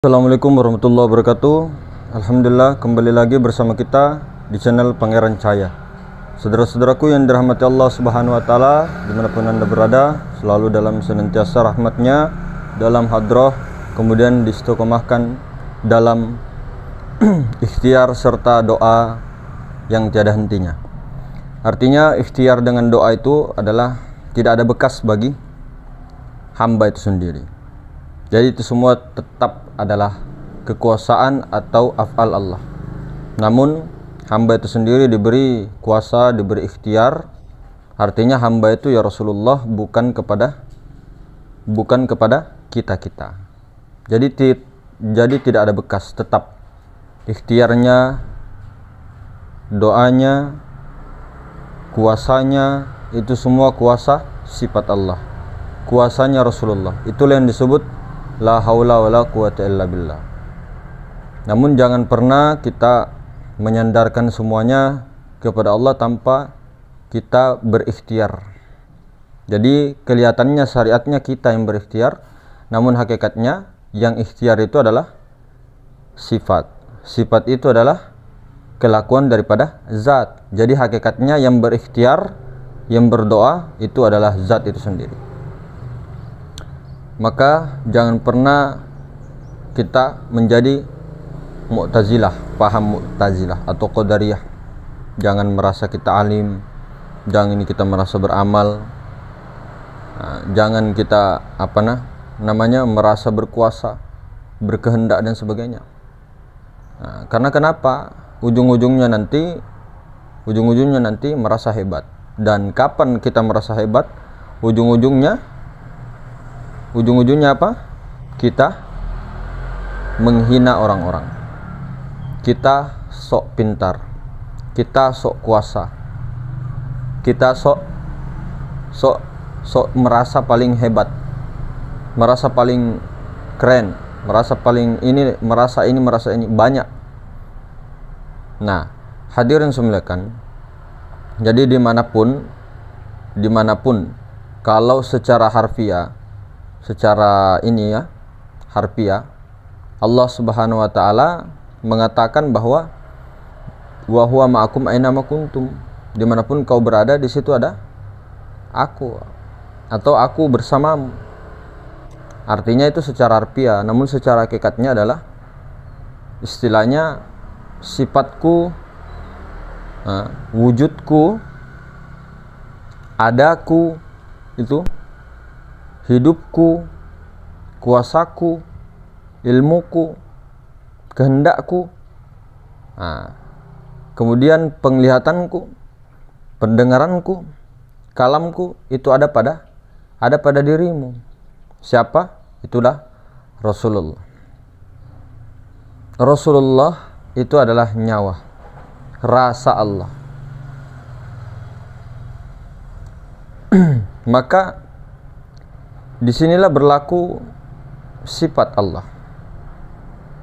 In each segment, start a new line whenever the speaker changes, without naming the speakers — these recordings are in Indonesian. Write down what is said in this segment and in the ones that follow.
Assalamualaikum warahmatullahi wabarakatuh. Alhamdulillah, kembali lagi bersama kita di channel Pangeran Cahaya. Saudara-saudaraku yang dirahmati Allah Subhanahu wa Ta'ala, dimanapun Anda berada, selalu dalam senantiasa rahmatnya, dalam hadrah, kemudian diistiqomahkan dalam ikhtiar serta doa yang tiada hentinya. Artinya ikhtiar dengan doa itu adalah tidak ada bekas bagi hamba itu sendiri. Jadi itu semua tetap adalah kekuasaan atau af'al Allah. Namun hamba itu sendiri diberi kuasa, diberi ikhtiar. Artinya hamba itu ya Rasulullah bukan kepada kita-kita. Jadi tidak ada bekas, tetap ikhtiarnya, doanya, kuasanya itu semua kuasa sifat Allah. Kuasanya Rasulullah. Itulah yang disebut la haula wala quwata illa billah. Namun jangan pernah kita menyandarkan semuanya kepada Allah tanpa kita berikhtiar. Jadi kelihatannya syariatnya kita yang berikhtiar, namun hakikatnya yang ikhtiar itu adalah sifat. Sifat itu adalah kelakuan daripada zat. Jadi hakikatnya yang berikhtiar, yang berdoa itu adalah zat itu sendiri. Maka jangan pernah kita menjadi Mu'tazilah, paham Mu'tazilah atau Qadariyah. Jangan merasa kita alim, jangan kita merasa beramal, jangan kita merasa berkuasa, berkehendak dan sebagainya. Karena kenapa? Ujung-ujungnya nanti merasa hebat. Dan kapan kita merasa hebat? Ujung-ujungnya apa? Kita menghina orang-orang. Kita sok pintar. Kita sok kuasa. Kita sok merasa paling hebat. Merasa paling keren. Merasa ini banyak. Nah, hadirin sekalian, jadi dimanapun kalau secara harfiah, Allah Subhanahu wa Ta'ala mengatakan bahwa wa huwa ma'akum aina ma kuntum, dimanapun kau berada di situ ada aku, atau aku bersamamu. Artinya itu secara harfiah, namun secara hakikatnya adalah istilahnya sifatku, wujudku, adaku, itu hidupku, kuasaku, ilmuku, kehendakku, kemudian penglihatanku, pendengaranku, kalamku, itu ada pada dirimu. Siapa? Itulah Rasulullah. Rasulullah itu adalah nyawa, rasa Allah. Maka disinilah berlaku sifat Allah,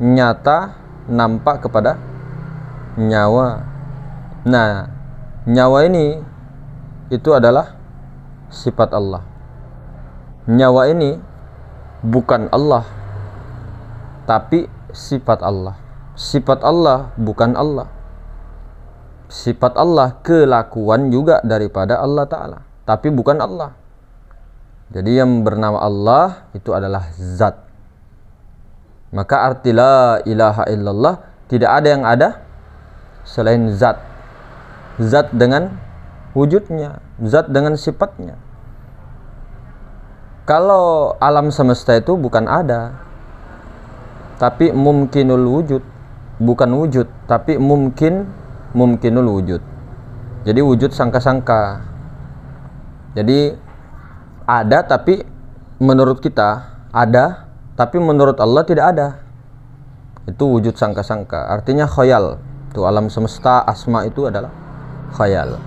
nyata, nampak kepada nyawa. Nah, nyawa ini itu adalah sifat Allah. Nyawa ini bukan Allah, tapi sifat Allah. Sifat Allah bukan Allah. Sifat Allah kelakuan juga daripada Allah Ta'ala, tapi bukan Allah. Jadi yang bernama Allah itu adalah zat. Maka arti la ilaha illallah, tidak ada yang ada selain zat. Zat dengan wujudnya, zat dengan sifatnya. Kalau alam semesta itu bukan ada, tapi mumkinul wujud. Bukan wujud, tapi mumkinul wujud. Jadi wujud sangka-sangka. Jadi ada tapi menurut kita ada, tapi menurut Allah tidak ada. Itu wujud sangka-sangka. Artinya khayal. Itu alam semesta, asma itu adalah khayal.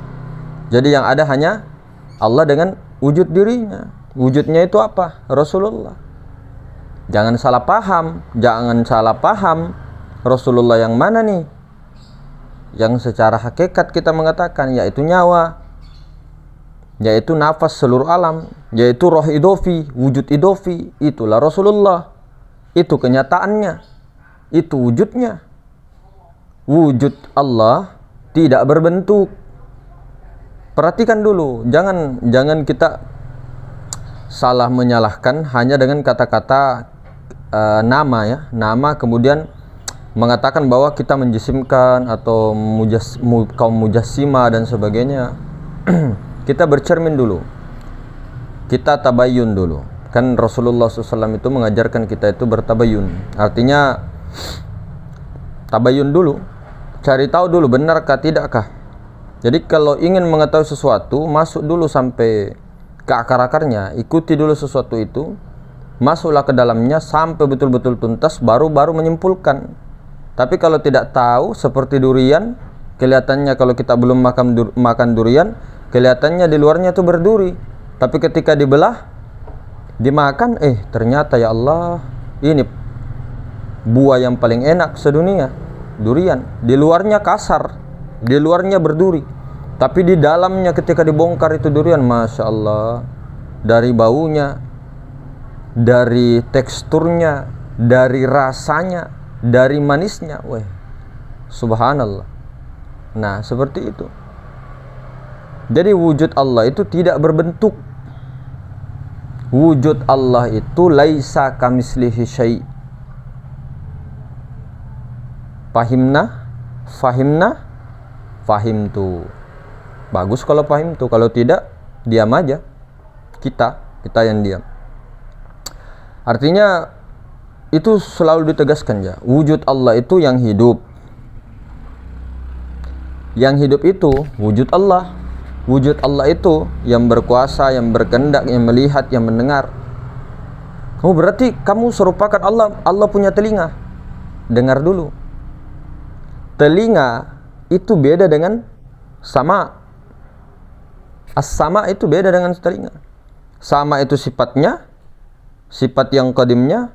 Jadi yang ada hanya Allah dengan wujud dirinya. Wujudnya itu apa? Rasulullah. Jangan salah paham. Rasulullah yang mana nih? Yang secara hakikat kita mengatakan yaitu nyawa, yaitu nafas seluruh alam, yaitu roh idofi, wujud idofi, itulah Rasulullah. itu kenyataannya, itu wujudnya. Wujud Allah tidak berbentuk. Perhatikan dulu, jangan kita salah menyalahkan hanya dengan kata-kata nama ya, nama kemudian mengatakan bahwa kita menjisimkan atau kaum mujassimah dan sebagainya. Kita bercermin dulu, kita tabayun dulu. Kan Rasulullah SAW itu mengajarkan kita itu bertabayun. Artinya tabayun dulu, cari tahu dulu benarkah tidakkah. Jadi kalau ingin mengetahui sesuatu, masuk dulu sampai ke akar-akarnya, ikuti dulu sesuatu itu, masuklah ke dalamnya sampai betul-betul tuntas, baru menyimpulkan. Tapi kalau tidak tahu, seperti durian, kelihatannya kalau kita belum makan durian, kelihatannya di luarnya itu berduri, tapi ketika dibelah, dimakan, ternyata ya Allah, ini buah yang paling enak sedunia, durian. Di luarnya kasar, di luarnya berduri, tapi di dalamnya ketika dibongkar itu durian, Masya Allah, dari baunya, dari teksturnya, dari rasanya, dari manisnya, subhanallah. Nah, seperti itu. Jadi wujud Allah itu tidak berbentuk. Wujud Allah itu laisa kamislihi syai'. Fahimna, fahim tuh. Bagus kalau fahim tuh, kalau tidak diam aja. Kita yang diam. Artinya itu selalu ditegaskan ya, wujud Allah itu yang hidup. Yang hidup itu wujud Allah. Wujud Allah itu yang berkuasa, yang berkehendak, yang melihat, yang mendengar. Oh, berarti kamu serupakan Allah. Allah punya telinga. Dengar dulu. Telinga itu beda dengan sama. As-sama itu beda dengan telinga. Sama itu sifatnya, sifat yang qadimnya.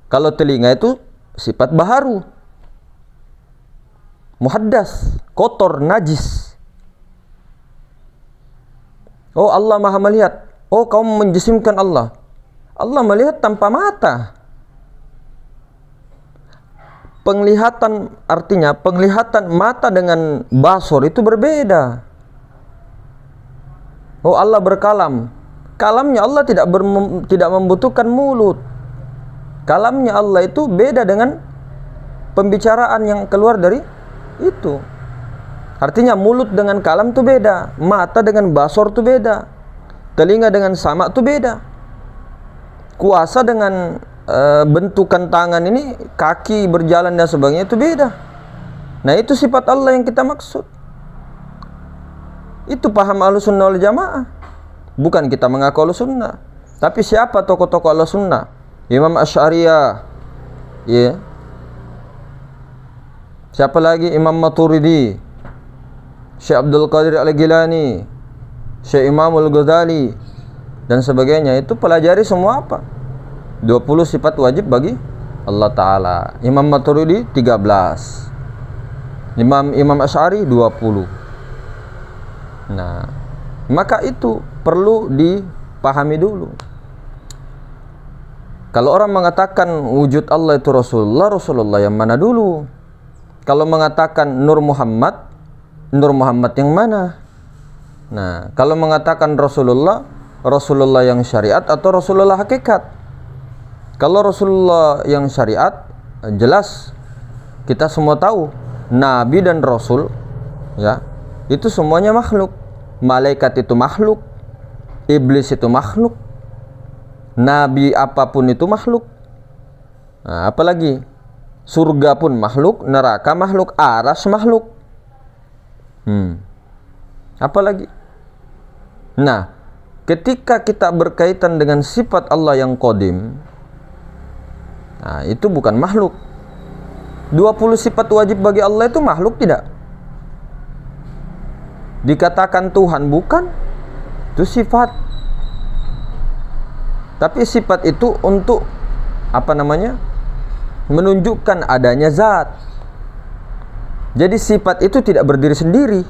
Kalau telinga itu sifat baharu, muhaddas, kotor, najis. Oh, Allah maha melihat. Oh, kamu menjisimkan Allah. Allah melihat tanpa mata. Penglihatan, artinya penglihatan mata dengan basor itu berbeda. Oh, Allah berkalam. Kalamnya Allah tidak membutuhkan mulut. Kalamnya Allah itu beda dengan pembicaraan yang keluar dari itu. Artinya mulut dengan kalam itu beda, mata dengan basor itu beda, telinga dengan sama itu beda. Kuasa dengan bentukan tangan ini, kaki berjalan dan sebagainya itu beda. Nah, itu sifat Allah yang kita maksud. Itu paham Ahlussunnah wal Jamaah. Bukan kita mengaku Ahlussunnah. Tapi siapa tokoh-tokoh Ahlussunnah? Imam Asy'ariyah, ya. Siapa lagi? Imam Maturidi, Syekh Abdul Qadir Al-Gilani, Syekh Imam Al-Ghazali dan sebagainya. Itu pelajari semua apa? 20 sifat wajib bagi Allah Ta'ala. Imam Maturidi 13, Imam Asy'ari 20. Nah, maka itu perlu dipahami dulu. Kalau orang mengatakan wujud Allah itu Rasulullah yang mana dulu? Kalau mengatakan Nur Muhammad yang mana? Nah, kalau mengatakan Rasulullah yang syariat atau Rasulullah hakikat? Kalau Rasulullah yang syariat, jelas kita semua tahu, Nabi dan Rasul, ya, itu semuanya makhluk. Malaikat itu makhluk, iblis itu makhluk, Nabi apapun itu makhluk. Nah, apalagi surga pun makhluk, neraka makhluk, aras makhluk. Apalagi? Nah, ketika kita berkaitan dengan sifat Allah yang qadim, nah, itu bukan makhluk. 20 sifat wajib bagi Allah itu makhluk tidak? Dikatakan Tuhan bukan? Itu sifat. Tapi sifat itu untuk apa namanya? Menunjukkan adanya zat. Jadi sifat itu tidak berdiri sendiri.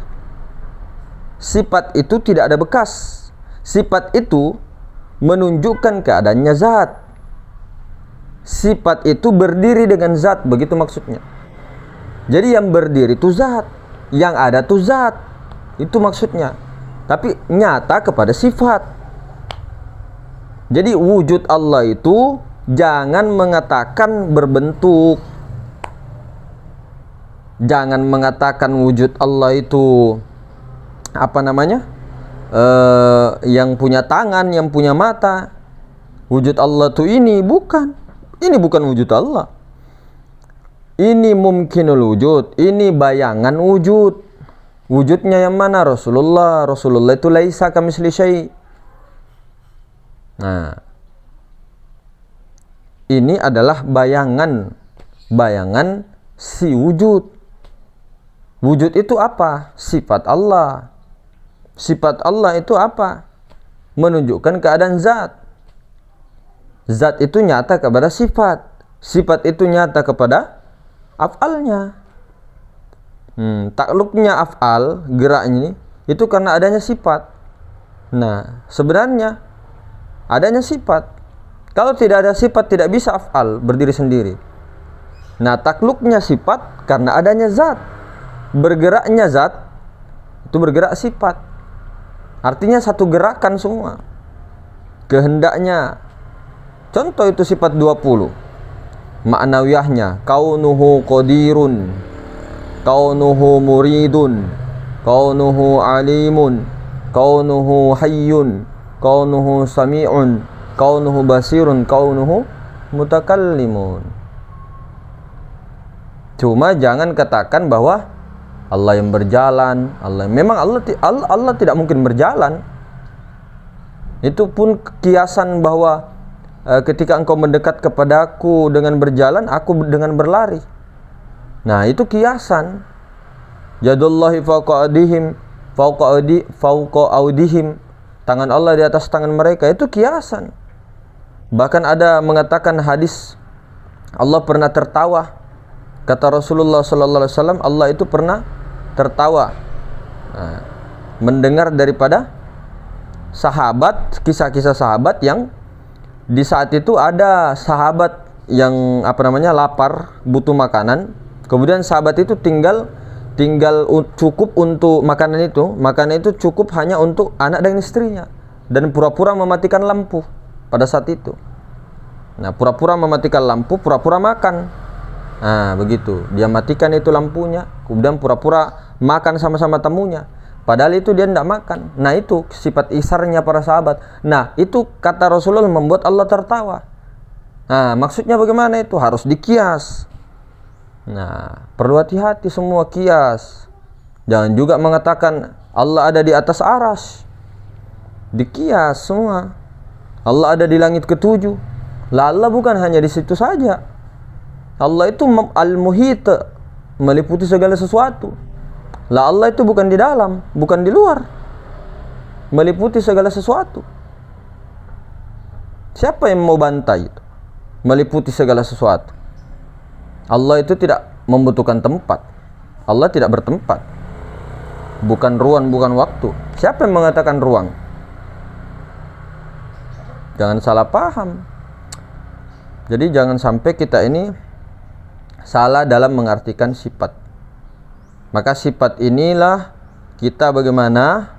Sifat itu tidak ada bekas. Sifat itu menunjukkan keadaannya zat. Sifat itu berdiri dengan zat, begitu maksudnya. Jadi yang berdiri itu zat, yang ada itu zat, itu maksudnya. Tapi nyata kepada sifat. Jadi wujud Allah itu jangan mengatakan berbentuk. Jangan mengatakan wujud Allah itu apa namanya? Yang punya tangan, yang punya mata. Wujud Allah itu ini, bukan. Ini bukan wujud Allah. Ini mungkinul wujud, ini bayangan wujud. Wujudnya yang mana? Rasulullah. Rasulullah itu laisa kamitsli syai'. Nah, ini adalah bayangan si wujud. Wujud itu apa? Sifat Allah. Sifat Allah itu apa? Menunjukkan keadaan zat. Zat itu nyata kepada sifat. Sifat itu nyata kepada af'alnya. Takluknya af'al, geraknya ini, itu karena adanya sifat. Nah, sebenarnya adanya sifat. Kalau tidak ada sifat, tidak bisa af'al berdiri sendiri. Nah, takluknya sifat karena adanya zat. Bergeraknya zat, itu bergerak sifat. Artinya satu gerakan semua. Kehendaknya. Contoh itu sifat 20. Ma'nawiyahnya, kaunuhu qadirun, kaunuhu muridun, kaunuhu alimun, kaunuhu hayyun, kaunuhu sami'un, kaunuhu basirun, kaunuhu mutakallimun. Cuma jangan katakan bahwa Allah yang berjalan, memang Allah tidak mungkin berjalan. Itu pun kiasan bahwa ketika engkau mendekat kepadaku dengan berjalan, aku dengan berlari. Nah, itu kiasan. Yadullahi fawqa aydihim. Tangan Allah di atas tangan mereka, itu kiasan. Bahkan ada mengatakan hadis Allah pernah tertawa. Kata Rasulullah sallallahu alaihi wasallam, Allah itu pernah tertawa. Nah, mendengar daripada sahabat, kisah-kisah sahabat yang di saat itu ada sahabat yang lapar, butuh makanan. Kemudian sahabat itu tinggal cukup untuk makanan itu cukup hanya untuk anak dan istrinya, dan pura-pura mematikan lampu pada saat itu. Nah, pura-pura mematikan lampu, pura-pura makan. Nah, begitu. Dia matikan itu lampunya, kemudian pura-pura makan sama-sama temunya. Padahal itu dia tidak makan. Nah, itu sifat isarnya para sahabat. Nah, itu kata Rasulullah membuat Allah tertawa. Nah, maksudnya bagaimana itu? Harus dikias. Nah, perlu hati-hati semua kias. Jangan juga mengatakan Allah ada di atas aras. Dikias semua. Allah ada di langit ketujuh. Lah, Allah bukan hanya di situ saja. Allah itu al-muhit, meliputi segala sesuatu. Lah, Allah itu bukan di dalam, bukan di luar, meliputi segala sesuatu. Siapa yang mau bantai itu? Meliputi segala sesuatu. Allah itu tidak membutuhkan tempat. Allah tidak bertempat. Bukan ruang, bukan waktu. Siapa yang mengatakan ruang? Jangan salah paham. Jadi jangan sampai kita ini salah dalam mengartikan sifat. Maka sifat inilah kita bagaimana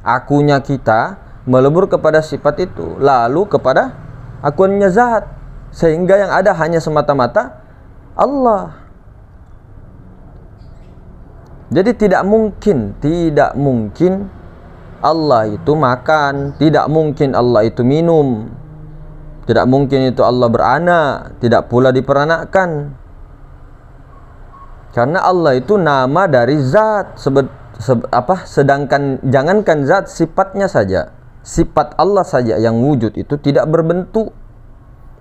akunya kita melebur kepada sifat itu, lalu kepada akunya zat, sehingga yang ada hanya semata-mata Allah. Jadi tidak mungkin Allah itu makan, tidak mungkin Allah itu minum, tidak mungkin itu Allah beranak, tidak pula diperanakkan. Karena Allah itu nama dari zat, sedangkan jangankan zat, sifatnya saja. Sifat Allah saja yang wujud itu tidak berbentuk,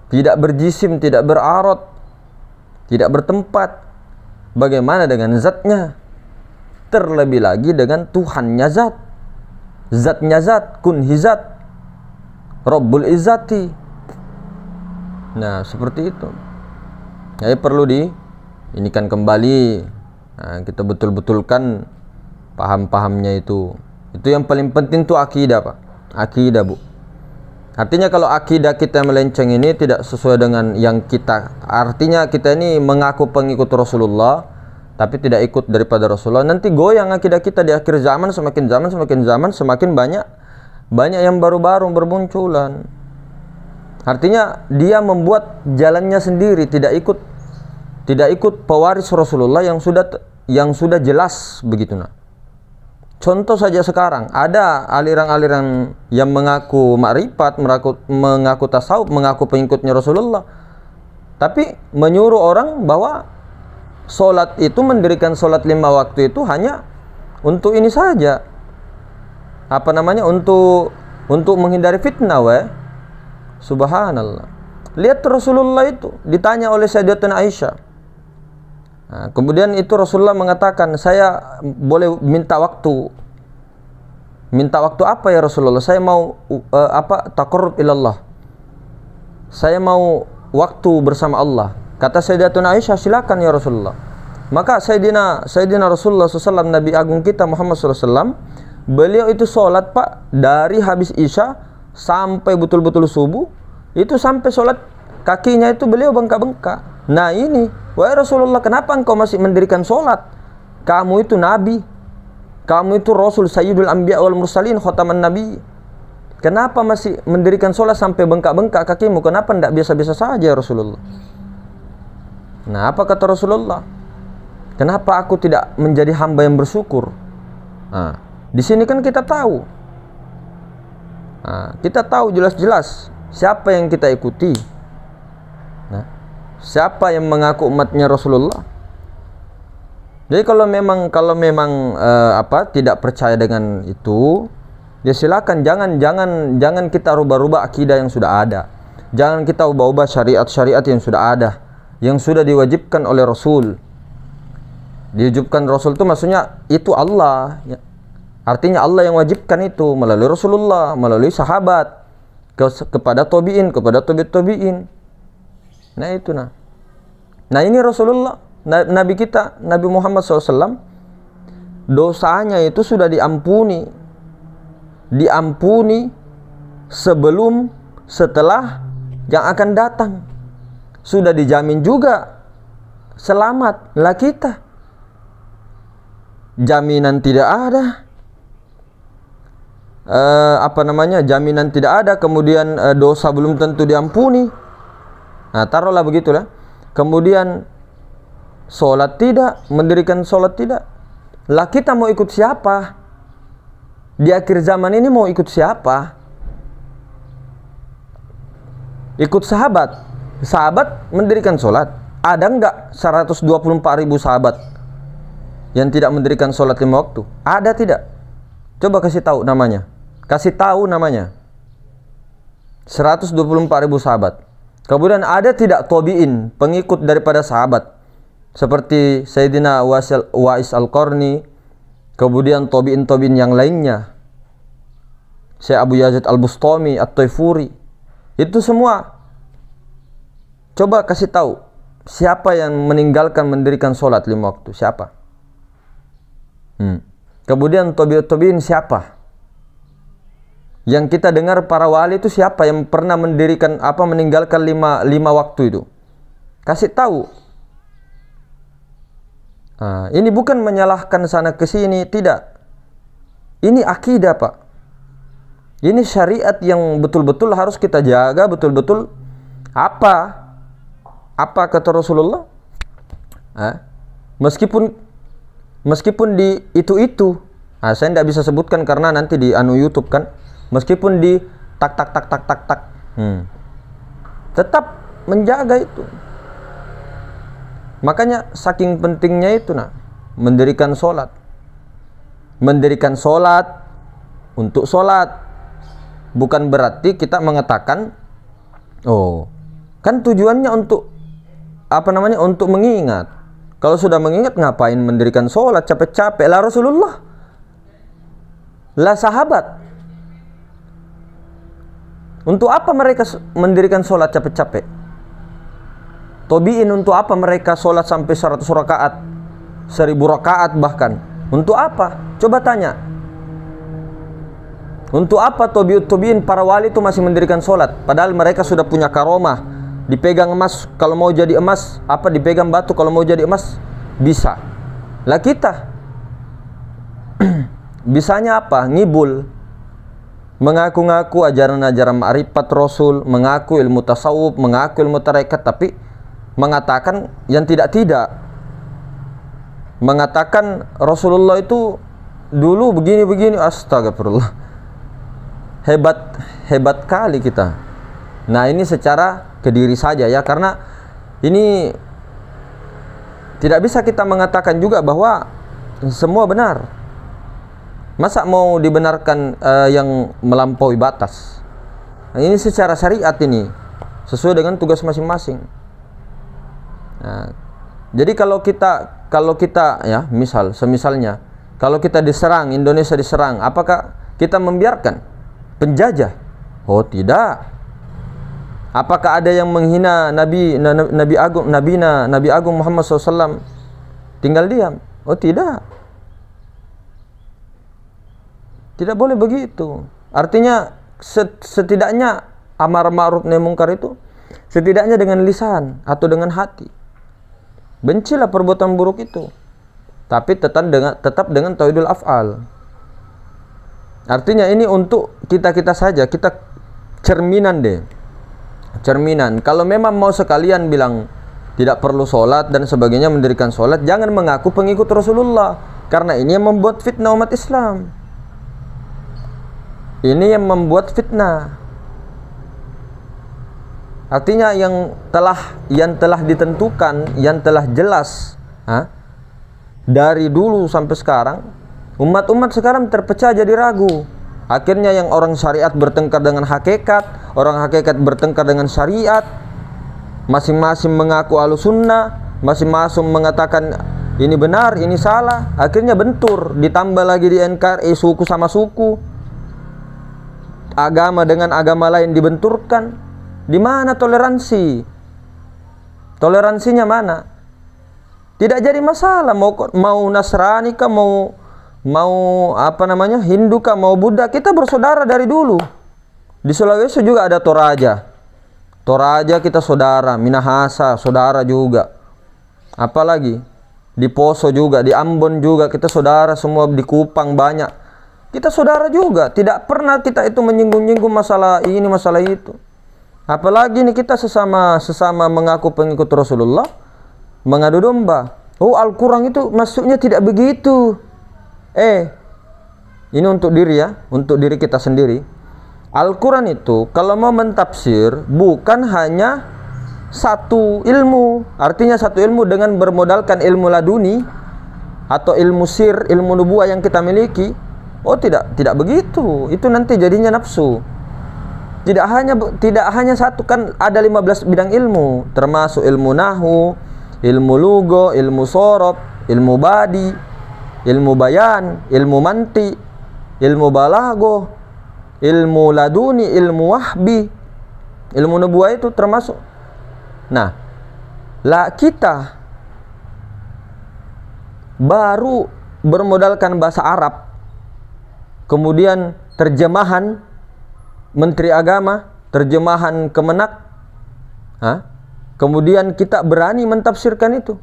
tidak berjisim, tidak berarot, tidak bertempat. Bagaimana dengan zatnya? Terlebih lagi dengan Tuhannya zat. Zatnya zat, kun hizat, Rabbul Izzati. Nah, seperti itu. Jadi perlu ini kan kembali, nah, kita betul-betulkan paham-pahamnya itu. Itu yang paling penting tuh akidah, Pak. Akidah, Bu. Artinya kalau akidah kita melenceng ini tidak sesuai dengan yang kita, artinya kita ini mengaku pengikut Rasulullah tapi tidak ikut daripada Rasulullah, nanti goyang akidah kita di akhir zaman. Semakin zaman semakin banyak yang baru-baru bermunculan. Artinya dia membuat jalannya sendiri, tidak ikut pewaris Rasulullah yang sudah jelas begitu. Nah, contoh saja sekarang ada aliran-aliran yang mengaku makrifat, mengaku tasawuf, mengaku pengikutnya Rasulullah, tapi menyuruh orang bahwa solat itu, mendirikan solat 5 waktu itu hanya untuk ini saja, untuk menghindari fitnah. Subhanallah. Lihat Rasulullah itu ditanya oleh Sayyidatuna Aisyah. Nah, kemudian itu Rasulullah mengatakan, saya boleh minta waktu. Minta waktu apa ya Rasulullah? Saya mau taqarrub ilallah. Saya mau waktu bersama Allah. Kata Sayyidatuna Aisyah, silakan ya Rasulullah. Maka Sayyidina Rasulullah SAW, Nabi Agung kita Muhammad SAW, beliau itu sholat Pak, dari habis Isya sampai betul-betul subuh, itu sampai sholat kakinya itu beliau bengkak-bengkak. Nah ini, wahai Rasulullah, kenapa engkau masih mendirikan sholat? Kamu itu Nabi, kamu itu Rasul, Sayyidul Anbiya wal Mursalin, Khataman Nabi. Kenapa masih mendirikan sholat sampai bengkak-bengkak kakimu? Kenapa tidak biasa-biasa saja Rasulullah? Nah, apa kata Rasulullah? Kenapa aku tidak menjadi hamba yang bersyukur? Nah, di sini kan kita tahu. Nah, kita tahu jelas-jelas siapa yang kita ikuti. Nah, siapa yang mengaku umatnya Rasulullah? Jadi kalau memang tidak percaya dengan itu, ya silakan, jangan kita rubah-rubah akidah yang sudah ada. Jangan kita ubah-ubah syariat-syariat yang sudah ada, yang sudah diwajibkan oleh Rasul. Diwajibkan Rasul itu maksudnya itu Allah. Artinya Allah yang wajibkan itu melalui Rasulullah, melalui sahabat, kepada tabi'in, kepada tabi'in. Nah itu nah. Nah ini Rasulullah, Nabi kita, Nabi Muhammad SAW, dosanya itu sudah diampuni sebelum, setelah, yang akan datang. Sudah dijamin juga selamat lah kita. Jaminan tidak ada. Jaminan tidak ada, kemudian dosa belum tentu diampuni. Nah, taruhlah begitulah. Kemudian sholat tidak, mendirikan sholat tidak. Lah kita mau ikut siapa? Di akhir zaman ini mau ikut siapa? Ikut sahabat. Sahabat mendirikan sholat. Ada enggak 124.000 sahabat yang tidak mendirikan sholat 5 waktu? Ada tidak? Coba kasih tahu namanya. Kasih tahu namanya. 124.000 sahabat. Kemudian ada tidak tabi'in, pengikut daripada sahabat, seperti Sayyidina Wa'is Al-Qarni, kemudian tabi'in yang lainnya, Syekh Abu Yazid Al-Bustami, At-Taifuri. Itu semua. Coba kasih tahu, siapa yang meninggalkan mendirikan sholat 5 waktu? Siapa? Kemudian tabi'in siapa? Yang kita dengar para wali itu siapa yang pernah meninggalkan lima waktu itu? Kasih tahu. Nah, ini bukan menyalahkan sana ke sini, tidak. Ini akidah, Pak. Ini syariat yang betul-betul harus kita jaga, betul-betul. Apa kata Rasulullah? Meskipun di itu. Saya tidak bisa sebutkan karena nanti di YouTube kan. Meskipun di tak. Tetap menjaga itu. Makanya saking pentingnya itu mendirikan sholat. Mendirikan sholat untuk sholat. Bukan berarti kita mengatakan, oh, kan tujuannya untuk untuk mengingat. Kalau sudah mengingat, ngapain mendirikan sholat capek-capek? Lah Rasulullah, lah sahabat, untuk apa mereka mendirikan sholat capek-capek? Tabi'in untuk apa mereka sholat sampai 100 rakaat, 1000 rakaat bahkan? Untuk apa? Coba tanya. Untuk apa tobiin para wali itu masih mendirikan sholat? Padahal mereka sudah punya karomah. Dipegang emas, kalau mau jadi emas, apa dipegang batu kalau mau jadi emas? Bisa. Lah kita bisanya apa? Ngibul. Mengaku-ngaku ajaran-ajaran ma'rifat Rasul, mengaku ilmu tasawuf, mengaku ilmu tarekat, tapi mengatakan yang tidak-tidak. Mengatakan Rasulullah itu dulu begini-begini, astagfirullah. Hebat kali kita. Nah, ini secara ke diri saja ya, karena ini tidak bisa kita mengatakan juga bahwa semua benar. Masa mau dibenarkan yang melampaui batas? Nah, ini secara syariat ini sesuai dengan tugas masing-masing. Nah, jadi kalau kita ya, semisalnya kalau kita diserang, Indonesia diserang, apakah kita membiarkan penjajah? Oh, tidak. Apakah ada yang menghina Nabi Agung Muhammad SAW tinggal diam? Oh, tidak. Tidak boleh begitu. Artinya setidaknya amar ma'ruf nahi mungkar itu setidaknya dengan lisan atau dengan hati. Bencilah perbuatan buruk itu. Tapi tetap dengan tauhidul af'al. Artinya ini untuk kita saja, kita cerminan deh. Cerminan. Kalau memang mau sekalian bilang tidak perlu sholat dan sebagainya, mendirikan sholat, jangan mengaku pengikut Rasulullah, karena ini yang membuat fitnah umat Islam. Ini yang membuat fitnah. Artinya yang telah ditentukan, yang telah jelas dari dulu sampai sekarang, umat sekarang terpecah jadi ragu. Akhirnya yang orang syariat bertengkar dengan hakikat, orang hakikat bertengkar dengan syariat, masing-masing mengaku ahlussunnah, masing-masing mengatakan ini benar, ini salah. Akhirnya bentur, ditambah lagi di NKRI suku sama suku, agama dengan agama lain dibenturkan. Di mana toleransi? Toleransinya mana? Tidak jadi masalah mau Nasrani kah, mau Hindu kah, mau Buddha, kita bersaudara dari dulu. Di Sulawesi juga ada Toraja. Toraja kita saudara, Minahasa saudara juga. Apalagi di Poso juga, di Ambon juga kita saudara semua, di Kupang banyak. Kita saudara juga, tidak pernah kita itu menyinggung-nyinggung masalah ini, masalah itu. Apalagi ini kita sesama mengaku pengikut Rasulullah, mengadu domba. Oh, Al-Quran itu masuknya tidak begitu. Ini untuk diri ya, untuk diri kita sendiri. Al-Quran itu kalau mau mentafsir bukan hanya satu ilmu. Artinya satu ilmu dengan bermodalkan ilmu laduni atau ilmu sir, ilmu nubuah yang kita miliki. Oh, tidak begitu. Itu nanti jadinya nafsu. Tidak hanya satu, kan ada 15 bidang ilmu, termasuk ilmu nahwu, ilmu lugo, ilmu sorob, ilmu badi, ilmu bayan, ilmu manti, ilmu balago, ilmu laduni, ilmu wahbi, ilmu nubuah itu termasuk. Nah, kita baru bermodalkan bahasa Arab, kemudian terjemahan Menteri Agama, terjemahan Kemenak, kemudian kita berani mentafsirkan itu.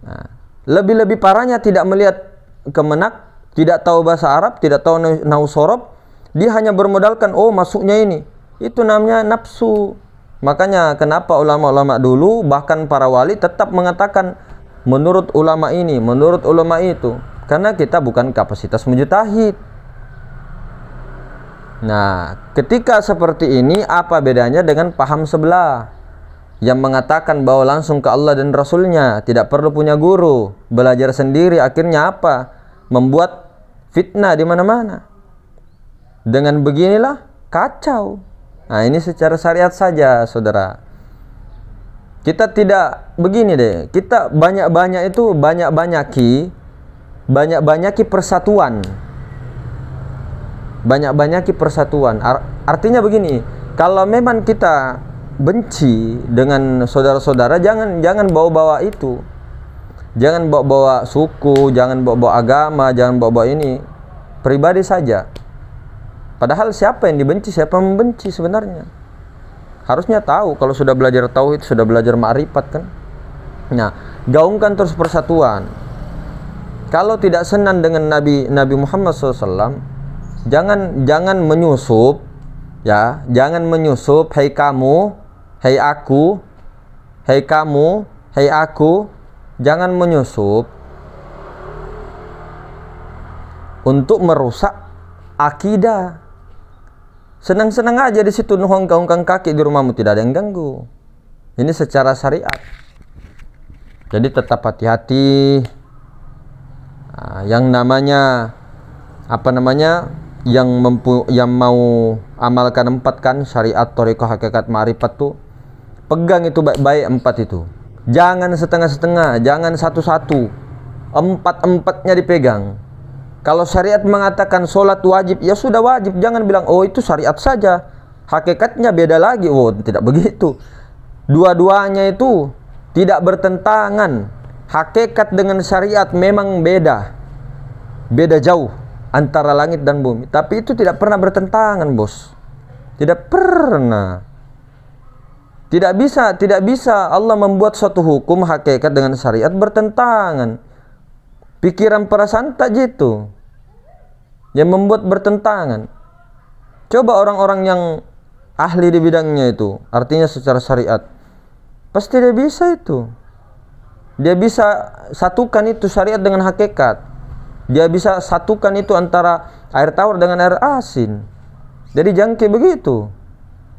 Nah, lebih-lebih parahnya tidak melihat Kemenak, tidak tahu bahasa Arab, tidak tahu nahwu sorob, dia hanya bermodalkan masuknya ini. Itu namanya nafsu. Makanya kenapa ulama-ulama dulu, bahkan para wali tetap mengatakan menurut ulama ini, menurut ulama itu. Karena kita bukan kapasitas mujtahid. Nah, ketika seperti ini, apa bedanya dengan paham sebelah yang mengatakan bahwa langsung ke Allah dan Rasulnya, tidak perlu punya guru, belajar sendiri? Akhirnya apa? Membuat fitnah di mana-mana. Dengan beginilah kacau. Nah, ini secara syariat saja, saudara. Kita tidak begini deh. Kita banyak-banyaki persatuan. Banyak-banyaki persatuan. Artinya begini, kalau memang kita benci dengan saudara-saudara, jangan bawa-bawa itu. Jangan bawa-bawa suku, jangan bawa-bawa agama, jangan bawa-bawa ini. Pribadi saja. Padahal siapa yang dibenci, siapa yang membenci sebenarnya? Harusnya tahu, kalau sudah belajar tauhid, sudah belajar ma'rifat kan. Nah, gaungkan terus persatuan. Kalau tidak senang dengan Nabi Muhammad SAW, jangan menyusup, ya, jangan menyusup, hei kamu, hei aku, hei kamu, hei aku, jangan menyusup untuk merusak akidah. Senang-senang aja di situ nuhongkang kaki di rumahmu, tidak ada yang ganggu. Ini secara syariat. Jadi tetap hati-hati. Yang namanya yang mau amalkan 4 kan, syariat, thariqah, hakikat, ma'rifat tuh, pegang itu baik-baik 4 itu. Jangan setengah-setengah, jangan satu-satu. 4-4-nya dipegang. Kalau syariat mengatakan sholat wajib, ya sudah wajib. Jangan bilang, oh itu syariat saja, hakikatnya beda lagi. Oh, tidak begitu. Dua-duanya itu tidak bertentangan. Hakikat dengan syariat memang beda. Beda jauh antara langit dan bumi. Tapi itu tidak pernah bertentangan, bos. Tidak pernah. Tidak bisa Allah membuat suatu hukum hakikat dengan syariat bertentangan. Pikiran perasaan tak gitu yang membuat bertentangan. Coba orang-orang yang ahli di bidangnya itu, artinya secara syariat, pasti dia bisa itu. Dia bisa satukan itu syariat dengan hakikat. Dia bisa satukan itu antara air tawar dengan air asin. Jadi jangki begitu.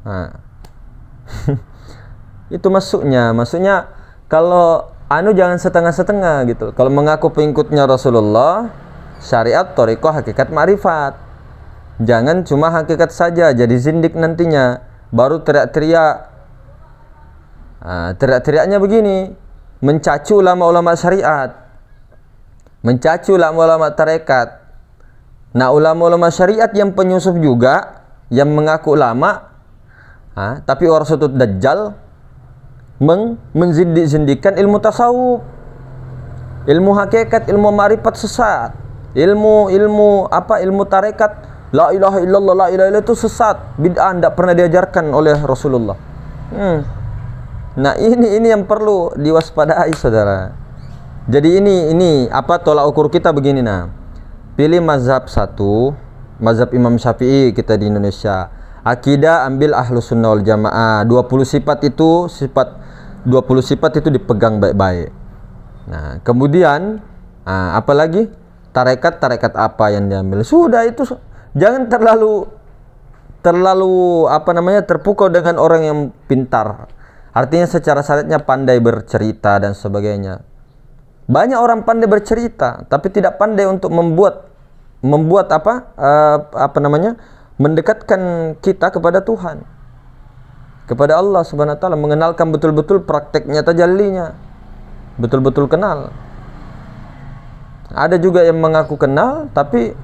Nah. Itu maksudnya kalau jangan setengah-setengah gitu. Kalau mengaku pengikutnya Rasulullah, syariat, thariqah, hakikat, ma'rifat. Jangan cuma hakikat saja, jadi zindik nantinya. Baru teriak-teriak. Teriak-teriaknya begini, mencaci ulama-ulama syariat, mencaci ulama-ulama tarekat. Nah, ulama-ulama syariat yang penyusup juga, yang mengaku ulama, tapi orang sutut dajjal, menzindik-zindikan ilmu tasawuf, ilmu hakikat, ilmu ma'rifat sesat, ilmu tarekat, la ilaha illallah, la ilaha illallah itu sesat, bid'ah, tidak pernah diajarkan oleh Rasulullah. Nah, ini yang perlu diwaspadai, saudara. Jadi ini tolak ukur kita begini. Nah, pilih mazhab 1, mazhab Imam Syafi'i kita di Indonesia. Akidah ambil Ahlus Sunnah wal Jamaah. 20 sifat itu dipegang baik-baik. Nah, kemudian apalagi tarekat apa yang diambil. Sudah itu, jangan terlalu terpukau dengan orang yang pintar. Artinya secara syariatnya pandai bercerita dan sebagainya. Banyak orang pandai bercerita tapi tidak pandai untuk mendekatkan kita kepada Tuhan, kepada Allah Subhanahu wa taala, mengenalkan betul-betul prakteknya, tajallinya, betul-betul kenal. Ada juga yang mengaku kenal tapi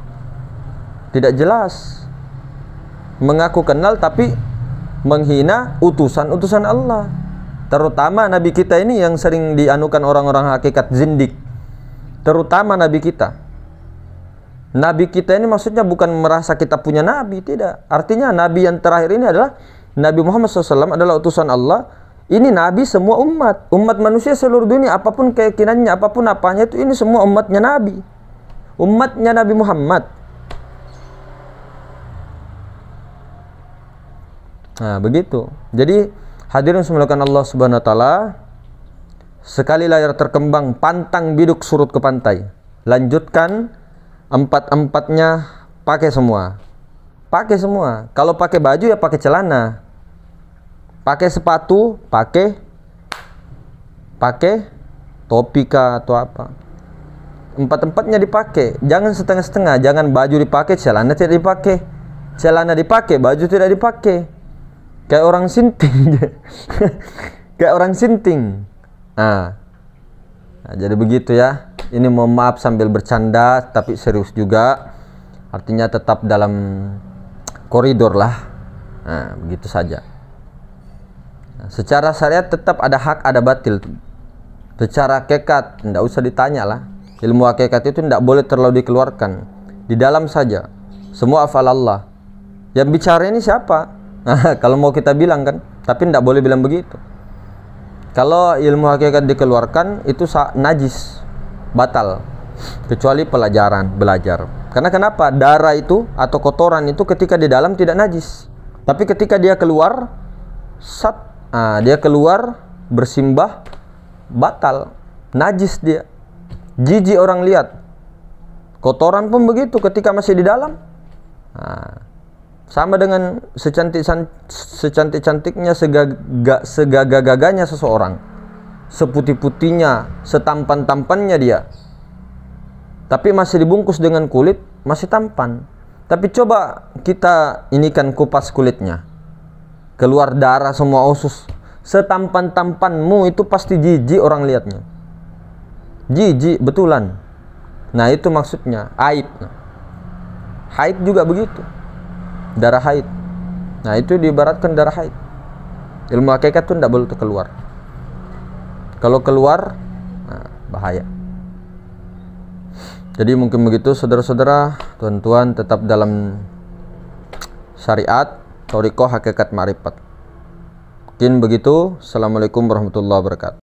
tidak jelas, mengaku kenal tapi menghina utusan-utusan Allah, terutama Nabi kita ini yang sering dianukan orang-orang hakikat zindik. Terutama Nabi kita ini maksudnya bukan merasa kita punya Nabi, tidak. Artinya Nabi yang terakhir ini adalah Nabi Muhammad SAW, adalah utusan Allah. Ini Nabi semua umat manusia seluruh dunia, apapun keyakinannya, apapun apanya itu, ini semua umatnya Nabi Muhammad. Nah, begitu. Jadi hadirin semulakan Allah Subhanahu wa taala, sekali layar terkembang, pantang biduk surut ke pantai. Lanjutkan 4-4-nya, pakai semua. Kalau pakai baju ya pakai celana. Pakai sepatu, pakai topi kah atau apa. 4-4-nya dipakai. Jangan setengah-setengah, jangan baju dipakai, celana tidak dipakai. Celana dipakai, baju tidak dipakai. Kayak orang sinting. Nah, jadi begitu ya. Ini mohon maaf sambil bercanda tapi serius juga. Artinya tetap dalam koridor lah. Nah, begitu saja. Nah, secara syariat tetap ada hak, ada batil. Secara hakikat tidak usah ditanya lah. Ilmu hakikat itu tidak boleh terlalu dikeluarkan. Di dalam saja. Semua hafal Allah. Yang bicara ini siapa? Kalau mau kita bilang kan, tapi tidak boleh bilang begitu. Kalau ilmu hakikat dikeluarkan itu najis, batal, kecuali belajar. Karena kenapa? Darah itu atau kotoran itu ketika di dalam tidak najis, tapi ketika dia keluar, dia keluar bersimbah, batal, najis dia. Jijik orang lihat. Kotoran pun begitu ketika masih di dalam. Sama dengan secantik-cantiknya, segagah-gagahnya seseorang, seputih-putihnya, setampan-tampannya dia, tapi masih dibungkus dengan kulit, masih tampan. Tapi coba kita inikan, kupas kulitnya, keluar darah semua usus, setampan-tampanmu itu pasti jijik orang lihatnya. Jijik betulan. Nah itu maksudnya aib. Haid juga begitu, darah haid. Nah itu diibaratkan darah haid. Ilmu hakikat itu tidak boleh keluar. Kalau keluar, bahaya. Jadi mungkin begitu saudara-saudara, tuan-tuan, tetap dalam syariat, thariqah, hakikat, ma'rifat. Mungkin begitu. Assalamualaikum warahmatullahi wabarakatuh.